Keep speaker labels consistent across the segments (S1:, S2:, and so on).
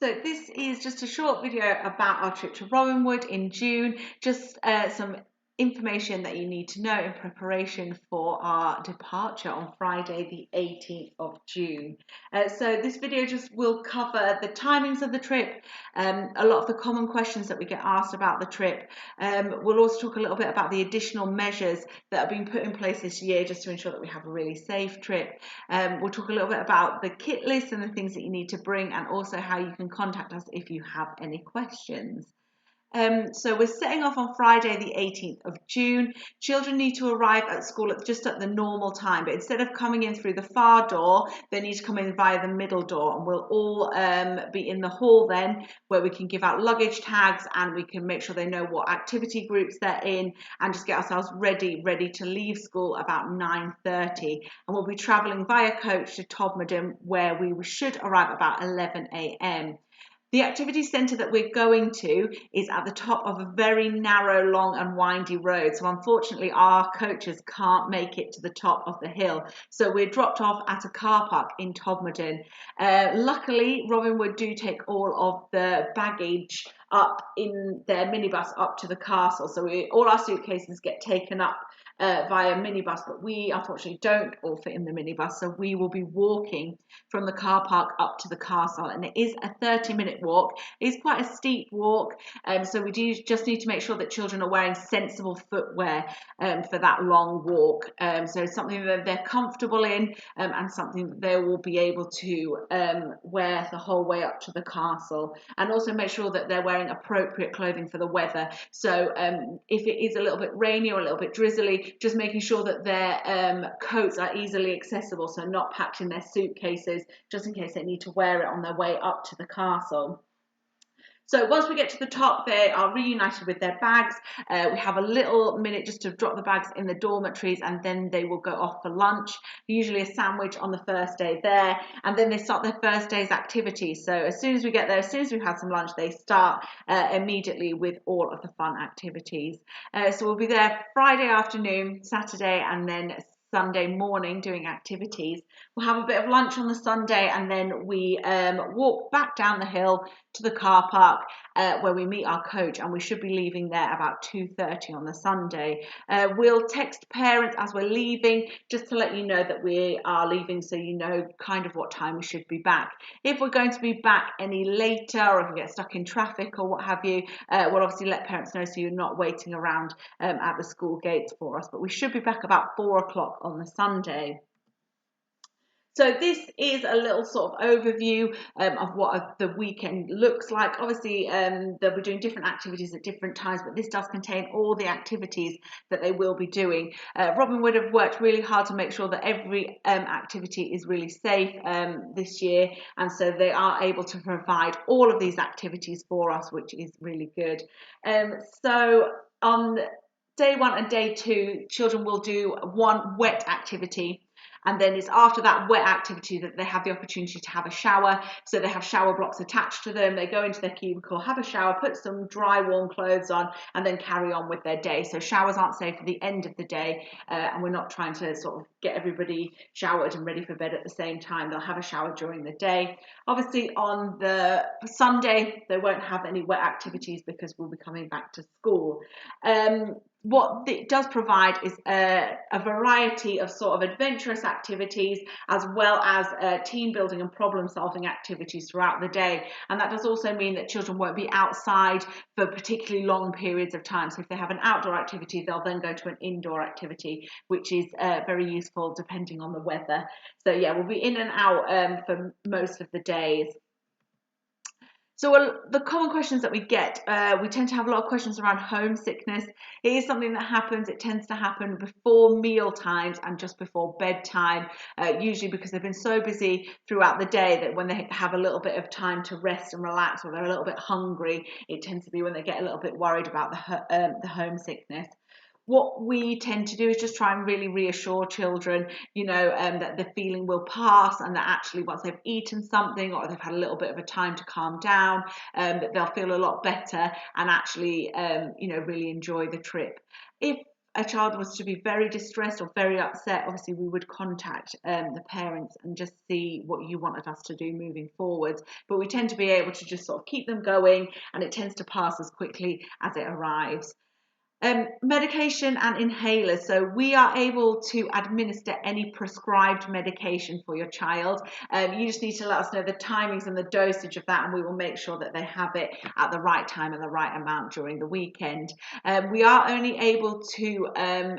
S1: So this is just a short video about our trip to Robinwood in June, just some information that you need to know in preparation for our departure on Friday the 18th of June. So this video just will cover the timings of the trip, a lot of the common questions that we get asked about the trip. We'll also talk a little bit about the additional measures that have been put in place this year just to ensure that we have a really safe trip. We'll talk a little bit about the kit list and the things that you need to bring, and also how you can contact us if you have any questions. So we're setting off on Friday the 18th of June. Children need to arrive at school just at the normal time, but instead of coming in through the far door, they need to come in via the middle door, and we'll all be in the hall then, where we can give out luggage tags and we can make sure they know what activity groups they're in, and just get ourselves ready to leave school about 9:30. And we'll be travelling via coach to Todmorden, where we should arrive about 11 a.m. The activity centre that we're going to is at the top of a very narrow, long and windy road. So unfortunately, our coaches can't make it to the top of the hill. So we're dropped off at a car park in Todmorden. Luckily, Robinwood do take all of the baggage up in their minibus up to the castle. So all our suitcases get taken up via minibus, but we unfortunately don't all fit in the minibus, so we will be walking from the car park up to the castle, and it is a 30-minute walk. It's quite a steep walk, so we do just need to make sure that children are wearing sensible footwear for that long walk, so something that they're comfortable in, and something that they will be able to wear the whole way up to the castle, and also make sure that they're wearing appropriate clothing for the weather. So if it is a little bit rainy or a little bit drizzly, just making sure that their coats are easily accessible, so not packed in their suitcases, just in case they need to wear it on their way up to the castle. So once we get to the top, they are reunited with their bags. We have a little minute just to drop the bags in the dormitories, and then they will go off for lunch, usually a sandwich on the first day there, and then they start their first day's activities. So as soon as we get there, as soon as we've had some lunch, they start immediately with all of the fun activities. So we'll be there Friday afternoon, Saturday, and then Sunday morning doing activities. We'll have a bit of lunch on the Sunday, and then we walk back down the hill to the car park where we meet our coach, and we should be leaving there about 2:30 on the Sunday. We'll text parents as we're leaving just to let you know that we are leaving, so you know kind of what time we should be back. If we're going to be back any later, or if we get stuck in traffic or what have you, we'll obviously let parents know, so you're not waiting around at the school gates for us, but we should be back about 4 o'clock on the Sunday. So this is a little sort of overview of what the weekend looks like. Obviously, they'll be doing different activities at different times, but this does contain all the activities that they will be doing. Robinwood have worked really hard to make sure that every activity is really safe this year, and so they are able to provide all of these activities for us, which is really good. So on day 1 and day 2, children will do one wet activity, and then it's after that wet activity that they have the opportunity to have a shower. So they have shower blocks attached to them. They go into their cubicle, have a shower, put some dry, warm clothes on, and then carry on with their day. So showers aren't safe at the end of the day, and we're not trying to sort of get everybody showered and ready for bed at the same time. They'll have a shower during the day. Obviously, on the Sunday, they won't have any wet activities because we'll be coming back to school. What it does provide is a variety of sort of adventurous activities, as well as team building and problem solving activities throughout the day. And that does also mean that children won't be outside for particularly long periods of time. So if they have an outdoor activity, they'll then go to an indoor activity, which is very useful depending on the weather. So yeah, we'll be in and out for most of the days. So the common questions that we get, we tend to have a lot of questions around homesickness. It is something that happens. It tends to happen before meal times and just before bedtime, usually because they've been so busy throughout the day that when they have a little bit of time to rest and relax, or they're a little bit hungry, it tends to be when they get a little bit worried about the homesickness. What we tend to do is just try and really reassure children, that the feeling will pass, and that actually once they've eaten something or they've had a little bit of a time to calm down, that they'll feel a lot better and actually, really enjoy the trip. If a child was to be very distressed or very upset, obviously we would contact the parents and just see what you wanted us to do moving forward. But we tend to be able to just sort of keep them going, and it tends to pass as quickly as it arrives. Medication and inhalers. So we are able to administer any prescribed medication for your child. You just need to let us know the timings and the dosage of that, and we will make sure that they have it at the right time and the right amount during the weekend. We are only able to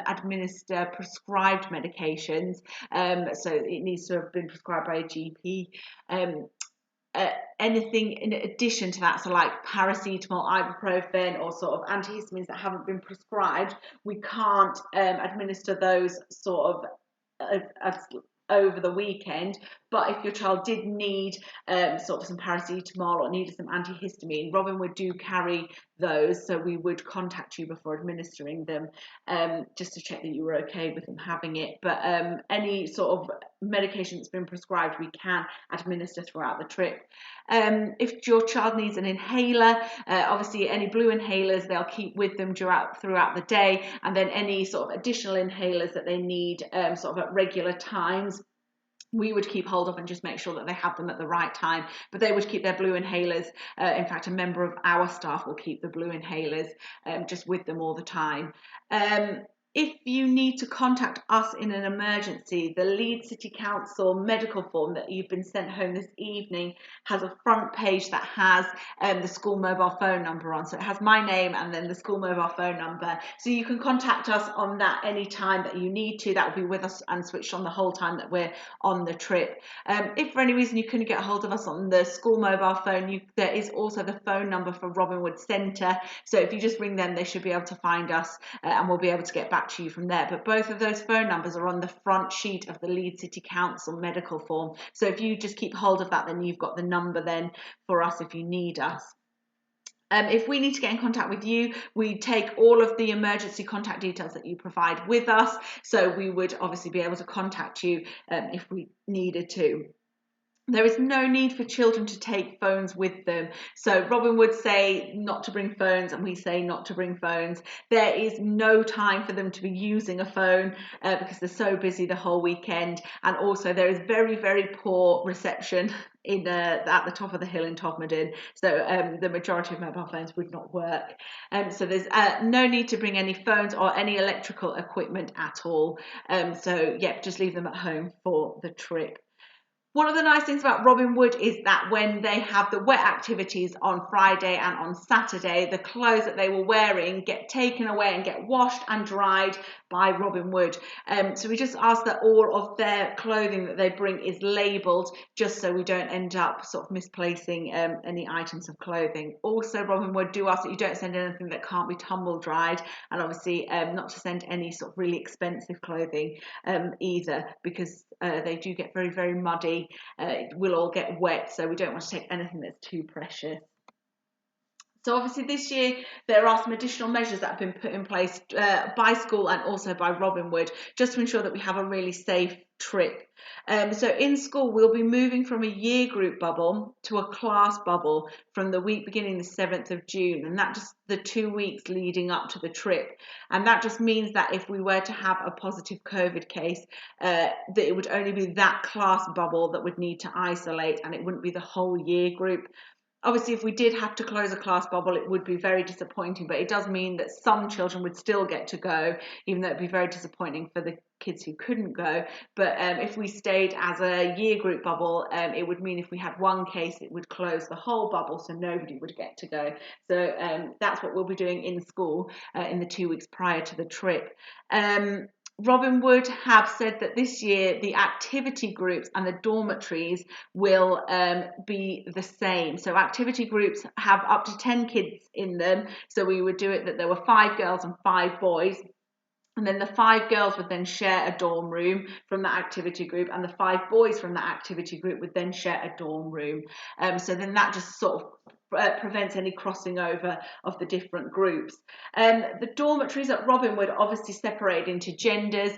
S1: administer prescribed medications, so it needs to have been prescribed by a GP. Anything in addition to that, so like paracetamol, ibuprofen, or sort of antihistamines that haven't been prescribed, we can't administer those sort of as over the weekend. But if your child did need sort of some paracetamol or needed some antihistamine, Robinwood do carry those, so we would contact you before administering them, just to check that you were okay with them having it. But any sort of medication that's been prescribed, we can administer throughout the trip. If your child needs an inhaler, obviously any blue inhalers they'll keep with them throughout the day, and then any sort of additional inhalers that they need sort of at regular times, we would keep hold of and just make sure that they have them at the right time. But they would keep their blue inhalers. In fact, a member of our staff will keep the blue inhalers just with them all the time. If you need to contact us in an emergency, the Leeds City Council medical form that you've been sent home this evening has a front page that has the school mobile phone number on. So it has my name and then the school mobile phone number. So you can contact us on that any time that you need to. That will be with us and switched on the whole time that we're on the trip. If for any reason you couldn't get hold of us on the school mobile phone, there is also the phone number for Robinwood Centre. So if you just ring them, they should be able to find us and we'll be able to get back to you from there. But both of those phone numbers are on the front sheet of the Leeds City Council medical form. So if you just keep hold of that, then you've got the number then for us if you need us. If we need to get in contact with you, we take all of the emergency contact details that you provide with us. So we would obviously be able to contact you if we needed to. There is no need for children to take phones with them. So Robin would say not to bring phones and we say not to bring phones. There is no time for them to be using a phone because they're so busy the whole weekend. And also there is very, very poor reception at the top of the hill in Todmorden. So the majority of mobile phones would not work. So there's no need to bring any phones or any electrical equipment at all. So yeah, just leave them at home for the trip. One of the nice things about Robinwood is that when they have the wet activities on Friday and on Saturday, the clothes that they were wearing get taken away and get washed and dried by Robinwood. So we just ask that all of their clothing that they bring is labelled, just so we don't end up sort of misplacing any items of clothing. Also, Robinwood do ask that you don't send anything that can't be tumble dried, and obviously not to send any sort of really expensive clothing either, because they do get very, very muddy. It will all get wet, so we don't want to take anything that's too precious. So obviously this year there are some additional measures that have been put in place by school and also by Robinwood, just to ensure that we have a really safe trip. So in school we'll be moving from a year group bubble to a class bubble from the week beginning the 7th of June, and that just the 2 weeks leading up to the trip. And that just means that if we were to have a positive COVID case, that it would only be that class bubble that would need to isolate, and it wouldn't be the whole year group. Obviously, if we did have to close a class bubble, it would be very disappointing, but it does mean that some children would still get to go, even though it'd be very disappointing for the kids who couldn't go. But if we stayed as a year group bubble, it would mean if we had one case, it would close the whole bubble, so nobody would get to go. So that's what we'll be doing in school in the 2 weeks prior to the trip. Robinwood have said that this year the activity groups and the dormitories will be the same. So activity groups have up to 10 kids in them. So we would do it that there were 5 girls and 5 boys. And then the 5 girls would then share a dorm room from that activity group, and the 5 boys from that activity group would then share a dorm room. So then that just sort of prevents any crossing over of the different groups. The dormitories at Robinwood obviously separated into genders.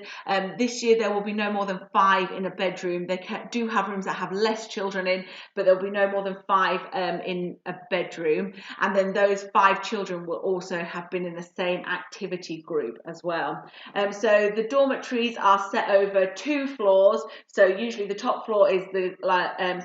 S1: This year there will be no more than 5 in a bedroom. They do have rooms that have less children in, but there'll be no more than 5 in a bedroom. And then those 5 children will also have been in the same activity group as well. So the dormitories are set over 2 floors. So usually the top floor is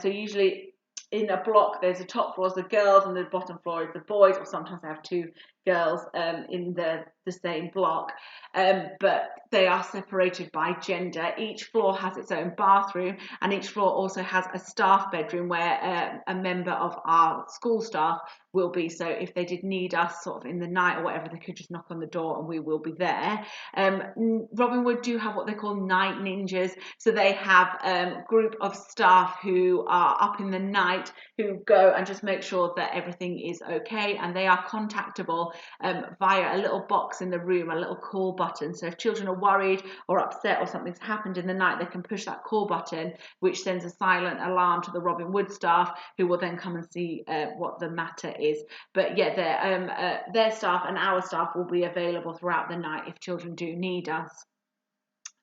S1: so usually in a block there's a top floor is the girls and the bottom floor is the boys, or sometimes they have 2 girls in the same block, but they are separated by gender. Each floor has its own bathroom, and each floor also has a staff bedroom where a member of our school staff will be. So if they did need us sort of in the night or whatever, they could just knock on the door and we will be there. Robinwood do have what they call night ninjas. So they have a group of staff who are up in the night who go and just make sure that everything is okay, and they are contactable via a little box in the room, a little call button. So if children are worried or upset or something's happened in the night, they can push that call button, which sends a silent alarm to the Robinwood staff, who will then come and see what the matter is. But yeah, their staff and our staff will be available throughout the night if children do need us.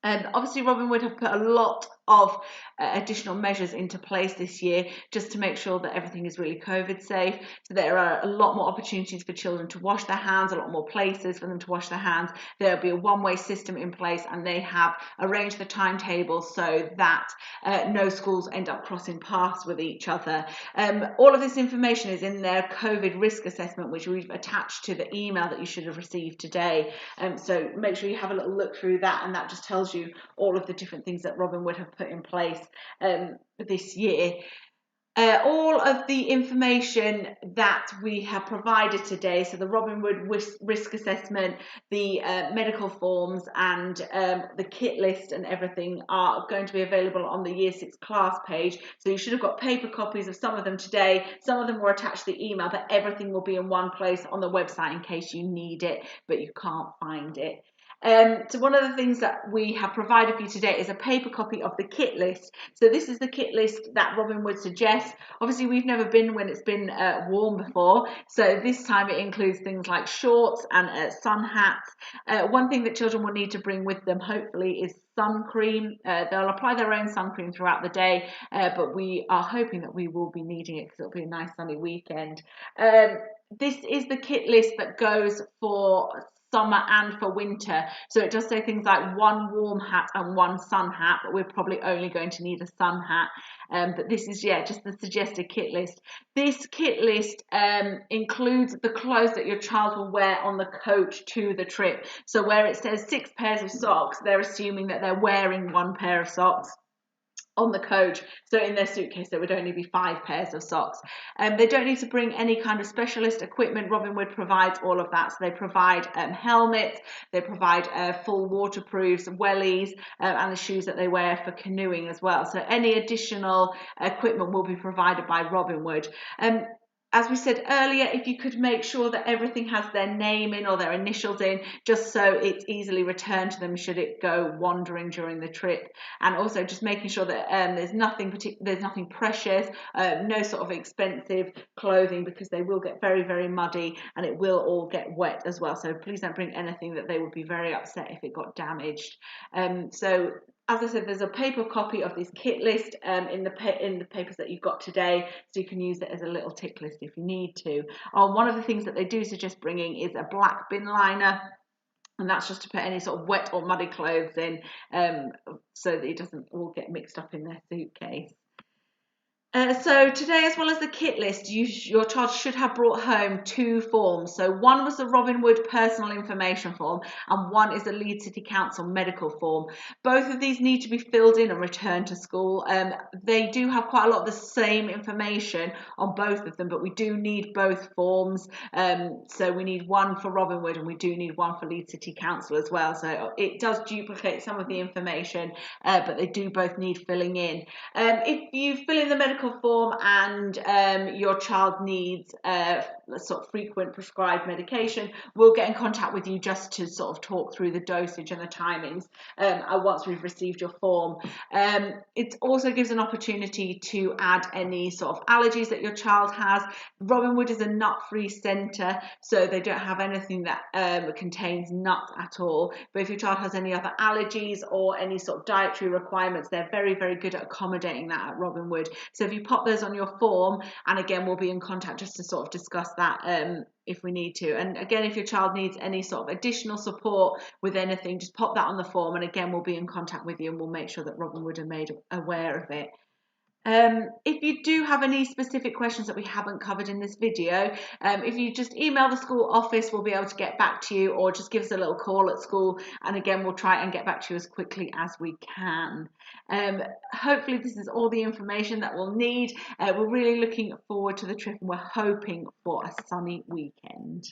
S1: Obviously, Robinwood have put a lot of additional measures into place this year just to make sure that everything is really COVID safe. So there are a lot more opportunities for children to wash their hands, a lot more places for them to wash their hands. There'll be a one-way system in place, and they have arranged the timetable so that no schools end up crossing paths with each other. All of this information is in their COVID risk assessment, which we've attached to the email that you should have received today. So make sure you have a little look through that, and that just tells you all of the different things that Robinwood have put in place this year. All of the information that we have provided today, so the Robinwood risk assessment, the medical forms, and the kit list and everything, are going to be available on the Year 6 class page. So you should have got paper copies of some of them today. Some of them were attached to the email, but everything will be in one place on the website in case you need it, but you can't find it. So one of the things that we have provided for you today is a paper copy of the kit list. So this is the kit list that Robinwood suggests. Obviously, we've never been when it's been warm before, so this time it includes things like shorts and sun hats. One thing that children will need to bring with them, hopefully, is sun cream. They'll apply their own sun cream throughout the day, but we are hoping that we will be needing it because it'll be a nice sunny weekend. This is the kit list that goes for summer and for winter. So it does say things like 1 warm hat and 1 sun hat, but we're probably only going to need a sun hat. But this is, just the suggested kit list. This kit list includes the clothes that your child will wear on the coach to the trip. So where it says 6 pairs of socks, they're assuming that they're wearing 1 pair of socks on the coach. So in their suitcase there would only be 5 pairs of socks. They don't need to bring any kind of specialist equipment. Robinwood provides all of that. So they provide helmets, they provide full waterproofs, wellies, and the shoes that they wear for canoeing as well. So any additional equipment will be provided by Robinwood. As we said earlier, if you could make sure that everything has their name in or their initials in, just so it's easily returned to them should it go wandering during the trip. And also just making sure that there's nothing precious, no sort of expensive clothing, because they will get very, very muddy and it will all get wet as well. So please don't bring anything that they would be very upset if it got damaged. So as I said, there's a paper copy of this kit list in the papers that you've got today, so you can use it as a little tick list if you need to. One of the things that they do suggest bringing is a black bin liner, and that's just to put any sort of wet or muddy clothes in, so that it doesn't all get mixed up in their suitcase. So today, as well as the kit list, your child should have brought home 2 forms. So one was the Robinwood personal information form, and one is the Leeds City Council medical form. Both of these need to be filled in and returned to school. They do have quite a lot of the same information on both of them, but we do need both forms. So we need one for Robinwood and we do need one for Leeds City Council as well. So it does duplicate some of the information, but they do both need filling in. If you fill in the medical medical form and your child needs sort of frequent prescribed medication, we'll get in contact with you just to sort of talk through the dosage and the timings once we've received your form. It also gives an opportunity to add any sort of allergies that your child has. Robinwood is a nut-free centre, so they don't have anything that contains nuts at all. But if your child has any other allergies or any sort of dietary requirements, they're very, very good at accommodating that at Robinwood. So if you pop those on your form, and again, we'll be in contact just to sort of discuss that if we need to. And again, if your child needs any sort of additional support with anything, just pop that on the form, and again, we'll be in contact with you and we'll make sure that Robinwood are made aware of it. If you do have any specific questions that we haven't covered in this video, if you just email the school office, we'll be able to get back to you, or just give us a little call at school, and again, we'll try and get back to you as quickly as we can. Hopefully this is all the information that we'll need. We're really looking forward to the trip, and we're hoping for a sunny weekend.